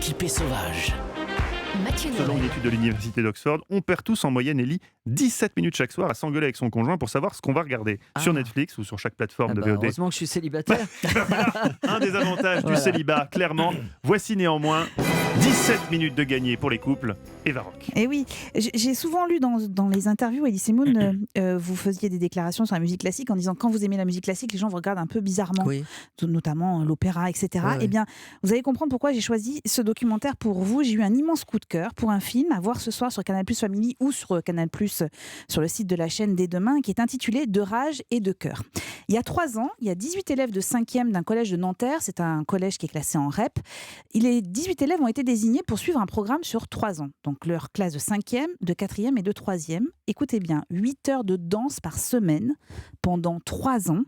typé sauvage. Mathieu Selon une Noël. étude de l'université d'Oxford, on perd tous en moyenne, Ellie, 17 minutes chaque soir à s'engueuler avec son conjoint pour savoir ce qu'on va regarder sur Netflix ou sur chaque plateforme de VOD. Heureusement que je suis célibataire. Un des avantages du Voilà. célibat, clairement. Voici néanmoins 17 minutes de gagné pour les couples. Eva Rock. Et oui, j'ai souvent lu dans les interviews, Elie Semoun, vous faisiez des déclarations sur la musique classique en disant quand vous aimez la musique classique, les gens vous regardent un peu bizarrement, Oui. notamment l'opéra, etc. Ouais, Eh bien, vous allez comprendre pourquoi j'ai choisi ce documentaire pour vous. J'ai eu un immense coup de cœur pour un film à voir ce soir sur Canal+ Family ou sur Canal+, sur le site de la chaîne dès demain, qui est intitulé De rage et de cœur. Il y a 3 ans, il y a 18 élèves de 5e d'un collège de Nanterre, c'est un collège qui est classé en REP. Les 18 élèves ont été désignés pour suivre un programme sur 3 ans. Donc leur classe de 5e, de 4e et de 3e. Écoutez bien, 8 heures de danse par semaine pendant 3 ans.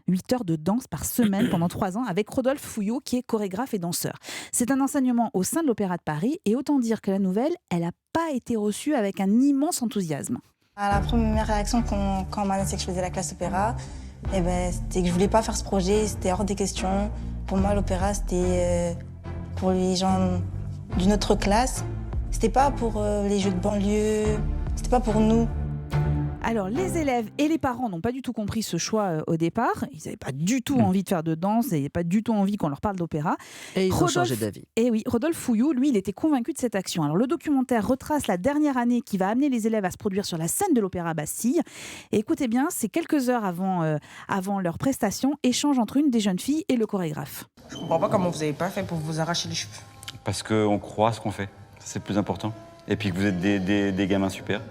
8 heures de danse par semaine pendant 3 ans avec Rodolphe Fouillot qui est chorégraphe et danseur. C'est un enseignement au sein de l'Opéra de Paris et autant dire que la nouvelle, elle n'a pas été reçue avec un immense enthousiasme. La première réaction quand on m'a annoncé que je faisais la classe opéra, c'était que je voulais pas faire ce projet, c'était hors des questions. Pour moi, l'opéra, c'était pour les gens d'une autre classe. C'était pas pour les jeux de banlieue, c'était pas pour nous. Alors, les élèves et les parents n'ont pas du tout compris ce choix au départ. Ils n'avaient pas du tout envie de faire de danse, ils n'avaient pas du tout envie qu'on leur parle d'opéra. Et ils ont changé d'avis. Et oui, Rodolphe Fouillot, lui, il était convaincu de cette action. Alors, le documentaire retrace la dernière année qui va amener les élèves à se produire sur la scène de l'Opéra Bastille. Et écoutez bien, c'est quelques heures avant leur prestation, échange entre une des jeunes filles et le chorégraphe. Je comprends pas comment vous avez pas fait pour vous arracher les cheveux. Parce qu'on croit ce qu'on fait, c'est le plus important. Et puis que vous êtes des gamins super.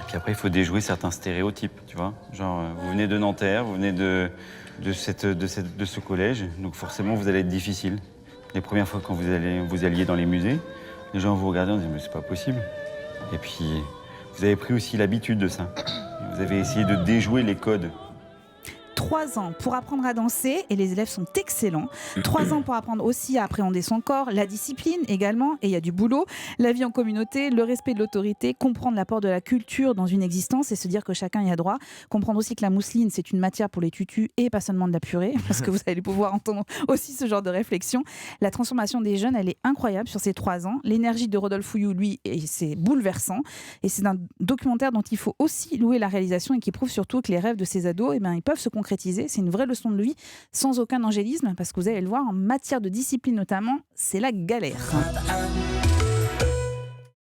Et puis après, il faut déjouer certains stéréotypes, tu vois. Genre, vous venez de Nanterre, vous venez de ce collège, donc forcément, vous allez être difficile. Les premières fois quand vous alliez dans les musées, les gens vous regardaient en disant « mais c'est pas possible ». Et puis, vous avez pris aussi l'habitude de ça. Vous avez essayé de déjouer les codes. 3 ans pour apprendre à danser et les élèves sont excellents. 3 ans pour apprendre aussi à appréhender son corps, la discipline également, et il y a du boulot, la vie en communauté, le respect de l'autorité, comprendre l'apport de la culture dans une existence et se dire que chacun y a droit. Comprendre aussi que la mousseline, c'est une matière pour les tutus et pas seulement de la purée, parce que vous allez pouvoir entendre aussi ce genre de réflexion. La transformation des jeunes, elle est incroyable sur ces 3 ans. L'énergie de Rodolphe Fouillou, lui, c'est bouleversant. Et c'est un documentaire dont il faut aussi louer la réalisation et qui prouve surtout que les rêves de ces ados, ils peuvent se concrétiser. C'est une vraie leçon de vie, sans aucun angélisme, parce que vous allez le voir, en matière de discipline notamment, c'est la galère.